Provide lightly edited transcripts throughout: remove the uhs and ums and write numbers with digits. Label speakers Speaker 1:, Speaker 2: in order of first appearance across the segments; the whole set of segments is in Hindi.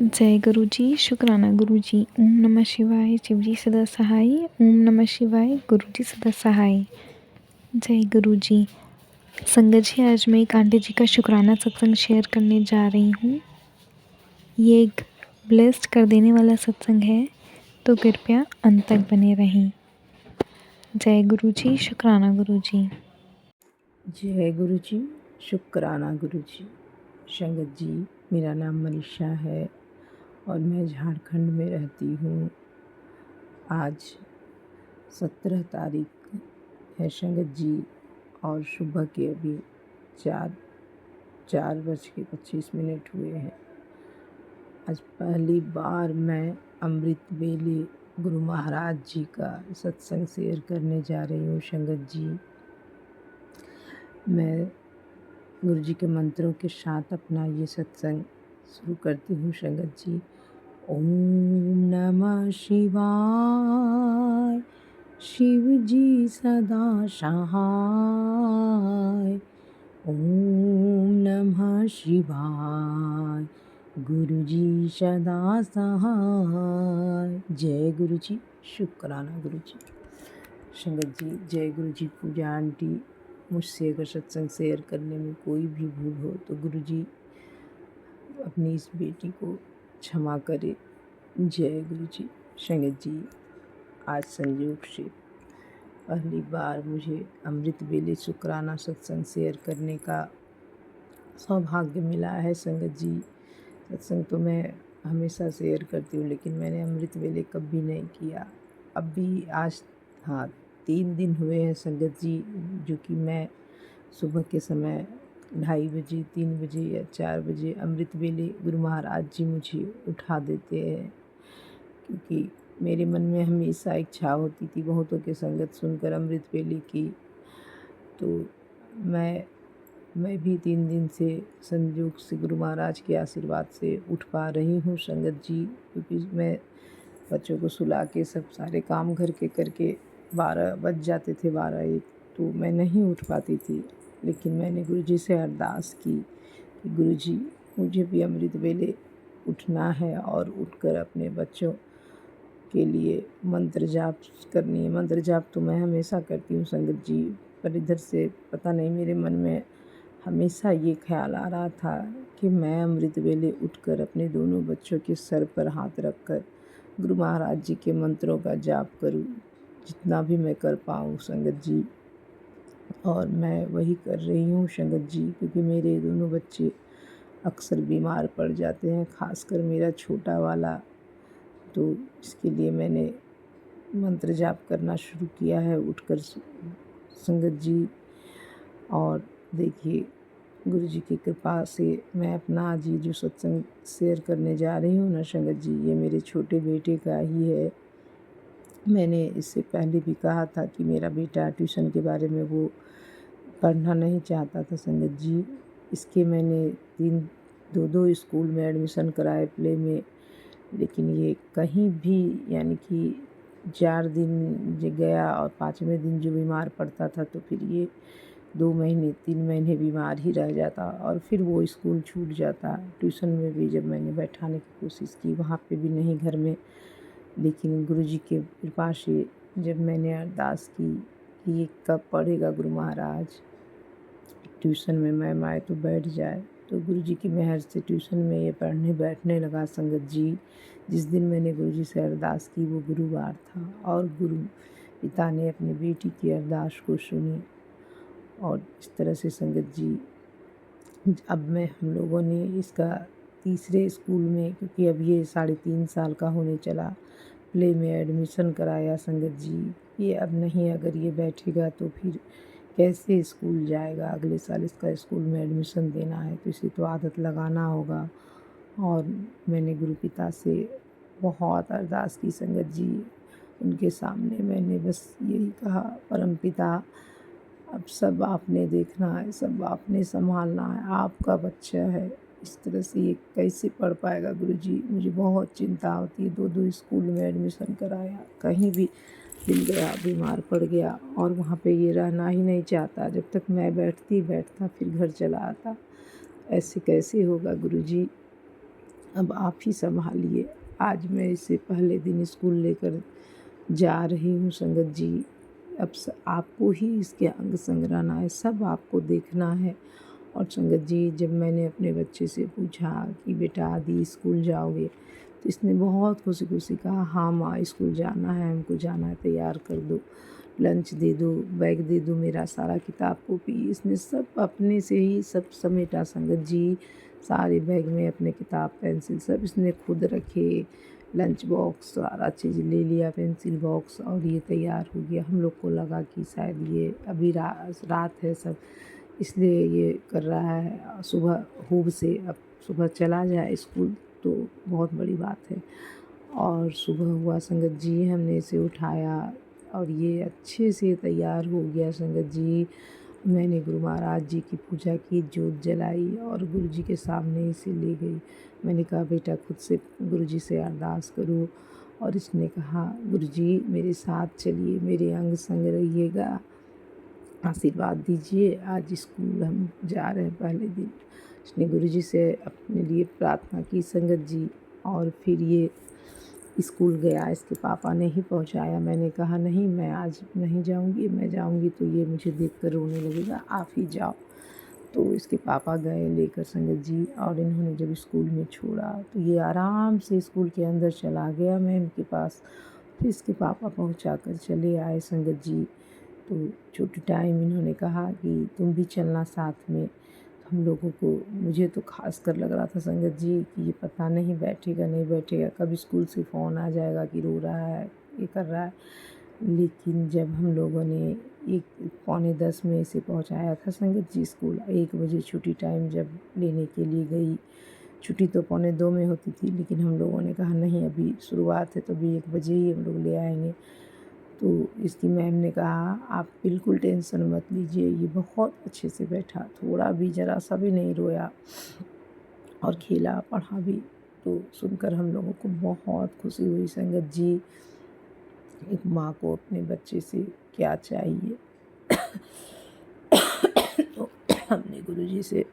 Speaker 1: जय गुरु जी, शुक्राना गुरु जी। ओम नमः शिवाय, शिव जी सदा सहाय। ओम नमः शिवाय, गुरु जी सदा सहाय। जय गुरु जी। संगत जी, आज मैं एक आंटी जी का शुक्राना सत्संग शेयर करने जा रही हूँ। ये एक ब्लेस्ड कर देने वाला सत्संग है, तो कृपया अंत तक बने रहें। जय गुरु जी, शुक्राना गुरु जी।
Speaker 2: जय गुरु जी, शुक्राना गुरु जी। संगत जी, मेरा नाम मनीषा है और मैं झारखंड में रहती हूँ। आज 17 तारीख है संगत जी, और सुबह के अभी 4:25 हुए हैं। आज पहली बार मैं अमृत वेले गुरु महाराज जी का सत्संग शेयर करने जा रही हूँ। संगत जी, मैं गुरु जी के मंत्रों के साथ अपना ये सत्संग शुरू करती हूँ। संगत जी, ओम नमः शिवाय, शिव जी सदा सहाय। ओम नमः शिवाय, गुरु जी सदा सहाय। जय गुरु जी, शुक्राना गुरु जी। संगत जी, जय गुरु जी। पूजा आंटी, मुझसे अगर सत्संग शेयर करने में कोई भी भूल हो तो गुरु जी अपनी इस बेटी को क्षमा करे। जय गुरु जी। संगत जी, आज संयोग से पहली बार मुझे अमृत वेले शुक्राना सत्संग शेयर करने का सौभाग्य मिला है। संगत जी, सत्संग तो मैं हमेशा शेयर करती हूँ, लेकिन मैंने अमृत वेले कभी नहीं किया। अभी आज 3 दिन हुए हैं संगत जी, जो कि मैं सुबह के समय 2:30 बजे, 3 बजे या 4 बजे अमृत वेले गुरु महाराज जी मुझे उठा देते हैं, क्योंकि मेरे मन में हमेशा इच्छा होती थी बहुतों के संगत सुनकर अमृत वेले की। तो मैं भी 3 दिन से संयोग से गुरु महाराज के आशीर्वाद से उठ पा रही हूँ संगत जी, क्योंकि मैं बच्चों को सुला के सब सारे काम घर के करके 12 बज जाते थे, 12-1, तो मैं नहीं उठ पाती थी। लेकिन मैंने गुरु जी से अरदास की कि गुरु जी, मुझे भी अमृत वेले उठना है और उठकर अपने बच्चों के लिए मंत्र जाप करनी है। मंत्र जाप तो मैं हमेशा करती हूँ संगत जी, पर इधर से पता नहीं मेरे मन में हमेशा ये ख्याल आ रहा था कि मैं अमृत वेले उठकर अपने दोनों बच्चों के सर पर हाथ रखकर गुरु महाराज जी के मंत्रों का जाप करूं, जितना भी मैं कर पाऊँ संगत जी। और मैं वही कर रही हूँ संगत जी, क्योंकि मेरे दोनों बच्चे अक्सर बीमार पड़ जाते हैं, खासकर मेरा छोटा वाला। तो इसके लिए मैंने मंत्र जाप करना शुरू किया है उठकर संगत जी। और देखिए, गुरु जी की कृपा से मैं अपना आज ये जो सत्संग शेयर करने जा रही हूँ ना संगत जी, ये मेरे छोटे बेटे का ही है। मैंने इससे पहले भी कहा था कि मेरा बेटा ट्यूशन के बारे में वो पढ़ना नहीं चाहता था संगत जी। इसके मैंने 2 स्कूल में एडमिशन कराए, प्ले में, लेकिन ये कहीं भी, यानी कि 4 दिन जो गया और 5वें दिन जो बीमार पड़ता था, तो फिर ये 2 महीने 3 महीने बीमार ही रह जाता और फिर वो स्कूल छूट जाता। ट्यूशन में भी जब मैंने बैठाने की कोशिश की, वहाँ पे भी नहीं, घर में। लेकिन गुरु जी के कृपा से जब मैंने अरदास की कि ये कब पढ़ेगा गुरु महाराज, ट्यूशन में मैम आए तो बैठ जाए, तो गुरु जी की मेहर से ट्यूशन में ये पढ़ने बैठने लगा संगत जी। जिस दिन मैंने गुरु जी से अरदास की वो गुरुवार था, और गुरु पिता ने अपनी बेटी की अरदास को सुनी। और इस तरह से संगत जी, अब हम लोगों ने इसका तीसरे स्कूल में, क्योंकि अब ये 3.5 साल का होने चला, प्ले में एडमिशन कराया संगत जी। ये अब नहीं, अगर ये बैठेगा तो फिर कैसे स्कूल जाएगा। अगले साल इसका स्कूल में एडमिशन देना है, तो इसे तो आदत लगाना होगा। और मैंने गुरु पिता से बहुत अरदास की संगत जी। उनके सामने मैंने बस यही कहा, परम पिता, अब सब आपने देखना है, सब आपने संभालना है, आपका बच्चा है, इस तरह से ये कैसे पढ़ पाएगा गुरु जी। मुझे बहुत चिंता होती है। 2 स्कूल में एडमिशन कराया, कहीं भी मिल गया, बीमार पड़ गया, और वहाँ पे ये रहना ही नहीं चाहता। जब तक मैं बैठता फिर घर चला आता। ऐसे कैसे होगा गुरु जी। अब आप ही संभालिए। आज मैं इसे पहले दिन स्कूल लेकर जा रही हूँ संगत जी। अब आपको ही इसके अंग संग रहना है, सब आपको देखना है। और संगत जी, जब मैंने अपने बच्चे से पूछा कि बेटा आदि स्कूल जाओगे, तो इसने बहुत खुशी खुशी कहा हाँ माँ स्कूल जाना है, हमको जाना है, तैयार कर दो, लंच दे दो, बैग दे दो, मेरा सारा किताब कॉपी। इसने सब अपने से ही सब समेटा संगत जी। सारे बैग में अपने किताब पेंसिल सब इसने खुद रखे, लंच बॉक्स सारा चीज़ ले लिया, पेंसिल बॉक्स, और ये तैयार हो गया। हम लोग को लगा कि शायद ये अभी रात है सब, इसलिए ये कर रहा है। सुबह खूब से अब सुबह चला जाए स्कूल तो बहुत बड़ी बात है। और सुबह हुआ संगत जी, हमने इसे उठाया और ये अच्छे से तैयार हो गया संगत जी। मैंने गुरु महाराज जी की पूजा की, जोत जलाई और गुरु जी के सामने इसे ले गई। मैंने कहा बेटा खुद से गुरु जी से अरदास करो। और इसने कहा गुरु जी मेरे साथ चलिए, मेरे अंग संग रहिएगा, आशीर्वाद दीजिए, आज स्कूल हम जा रहे हैं पहले दिन। इसने गुरु जी से अपने लिए प्रार्थना की संगत जी, और फिर ये स्कूल गया। इसके पापा ने ही पहुंचाया। मैंने कहा नहीं मैं आज नहीं जाऊंगी, मैं जाऊंगी तो ये मुझे देखकर रोने लगेगा, आप ही जाओ। तो इसके पापा गए लेकर संगत जी, और इन्होंने जब स्कूल में छोड़ा तो ये आराम से स्कूल के अंदर चला गया मैम के पास। फिर इसके पापा पहुंचा कर चले आए संगत जी। तो छोटे टाइम इन्होंने कहा कि तुम भी चलना साथ में। हम लोगों को, मुझे तो खास कर लग रहा था संगत जी कि ये पता नहीं बैठेगा नहीं बैठेगा, कब स्कूल से फ़ोन आ जाएगा कि रो रहा है, ये कर रहा है। लेकिन जब हम लोगों ने 9:45 में इसे पहुंचाया था संगत जी स्कूल, 1 बजे छुट्टी टाइम जब लेने के लिए गई, छुट्टी तो 1:45 में होती थी, लेकिन हम लोगों ने कहा नहीं अभी शुरुआत है तो अभी 1 बजे ही हम लोग ले आएंगे। तो इसकी मैम ने कहा आप बिल्कुल टेंशन मत लीजिए, ये बहुत अच्छे से बैठा, थोड़ा भी ज़रा सा भी नहीं रोया, और खेला पढ़ा भी। तो सुनकर हम लोगों को बहुत खुशी हुई संगत जी। एक माँ को अपने बच्चे से क्या चाहिए। तो हमने गुरु जी से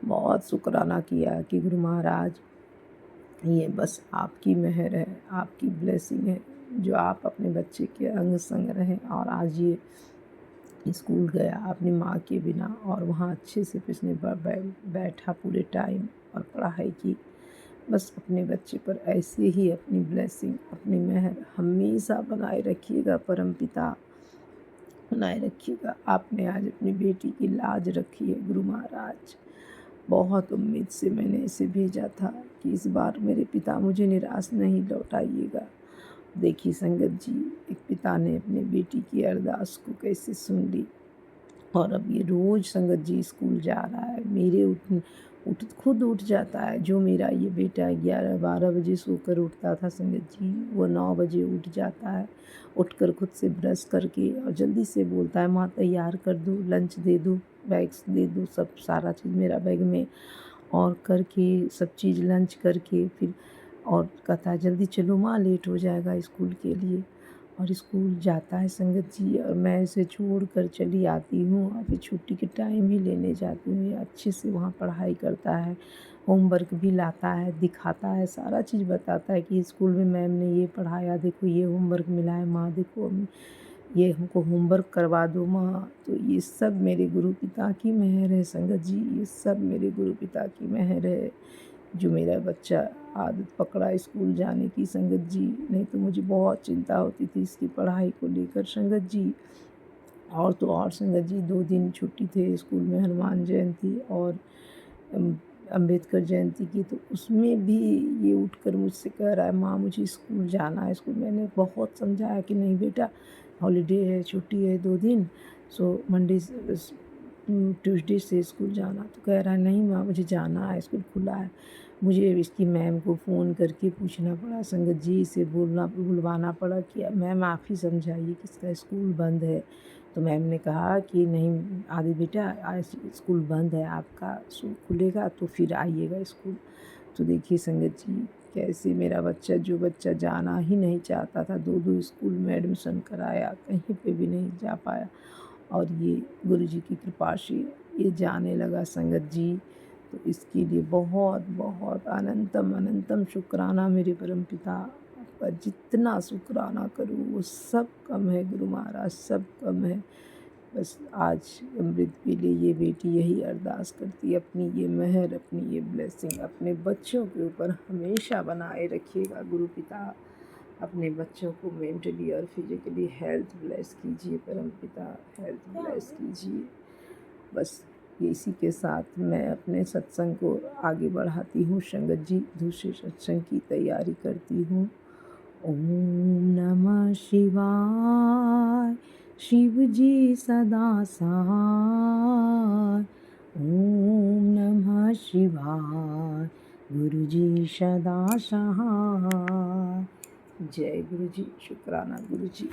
Speaker 2: बहुत शुक्राना किया कि गुरु महाराज ये बस आपकी मेहर है, आपकी ब्लेसिंग है, जो आप अपने बच्चे के अंग संग रहें। और आज ये स्कूल गया अपनी माँ के बिना, और वहाँ अच्छे से पिछले बैठा पूरे टाइम और पढ़ाई की। बस अपने बच्चे पर ऐसे ही अपनी ब्लेसिंग, अपनी मेहर हमेशा बनाए रखिएगा परमपिता, बनाए रखिएगा। आपने आज अपनी बेटी की लाज रखी है गुरु महाराज। बहुत उम्मीद से मैंने इसे भेजा था कि इस बार मेरे पिता मुझे निराश नहीं लौटाइएगा। देखिए संगत जी, एक पिता ने अपनी बेटी की अरदास को कैसे सुन ली। और अब ये रोज़ संगत जी स्कूल जा रहा है, मेरे खुद उठ जाता है। जो मेरा ये बेटा 11-12 बजे सोकर उठता था संगत जी, वो 9 बजे उठ जाता है। उठकर खुद से ब्रश करके और जल्दी से बोलता है माँ तैयार कर दो, लंच दे दो, बैग्स दे दो, सब सारा चीज़ मेरा बैग में, और करके सब चीज़ लंच करके फिर और कहता है जल्दी चलो माँ लेट हो जाएगा स्कूल के लिए। और स्कूल जाता है संगत जी, और मैं इसे छोड़ कर चली आती हूँ, और फिर छुट्टी के टाइम भी लेने जाती हूँ। ये अच्छे से वहाँ पढ़ाई करता है, होमवर्क भी लाता है, दिखाता है, सारा चीज़ बताता है कि स्कूल में मैम ने ये पढ़ाया, देखो ये होमवर्क मिला है माँ, देखो ये हमको होमवर्क करवा दो माँ। तो ये सब मेरे गुरु पिता की मेहर है संगत जी, ये सब मेरे गुरु पिता की मेहर है, जो मेरा बच्चा आदत पकड़ा स्कूल जाने की संगत जी। नहीं तो मुझे बहुत चिंता होती थी इसकी पढ़ाई को लेकर संगत जी। और तो और संगत जी 2 दिन छुट्टी थे स्कूल में, हनुमान जयंती और अम्बेडकर जयंती की, तो उसमें भी ये उठकर मुझसे कह रहा है माँ मुझे स्कूल जाना है स्कूल। मैंने बहुत समझाया कि नहीं बेटा हॉलीडे है, छुट्टी है 2 दिन, सो मंडे ट्यूसडे से स्कूल जाना। तो कह रहा है नहीं माँ मुझे जाना है, स्कूल खुला है। मुझे इसकी मैम को फ़ोन करके पूछना पड़ा संगत जी, इसे बुलवाना पड़ा कि मैम आप ही समझाइए कि इसका स्कूल बंद है। तो मैम ने कहा कि नहीं आदि बेटा आज स्कूल बंद है आपका, खुलेगा तो फिर आइएगा स्कूल। तो देखिए संगत जी, कैसे मेरा बच्चा, जो बच्चा जाना ही नहीं चाहता था, 2-2 स्कूल में एडमिशन कराया, कहीं पे भी नहीं जा पाया, और ये गुरु जी की कृपा से ये जाने लगा संगत जी। तो इसके लिए बहुत बहुत अनंतम अनंतम शुक्राना मेरे परमपिता। आपका जितना शुक्राना करूँ वो सब कम है गुरु महाराज, सब कम है। बस आज अमृत के लिए ये बेटी यही अरदास करती है, अपनी ये मेहर, अपनी ये ब्लेसिंग अपने बच्चों के ऊपर हमेशा बनाए रखिएगा गुरु पिता। अपने बच्चों को मेंटली और फिजिकली हेल्थ ब्लेस कीजिए परमपिता, हेल्थ ब्लेस कीजिए। बस इसी के साथ मैं अपने सत्संग को आगे बढ़ाती हूँ। संगत जी दूसरे सत्संग की तैयारी करती हूँ। ओम नमः शिवाय, शिव जी सदा सहाय। ओम नमः शिवाय, गुरु जी सदा सहाय। जय गुरु जी, शुक्राना गुरु जी।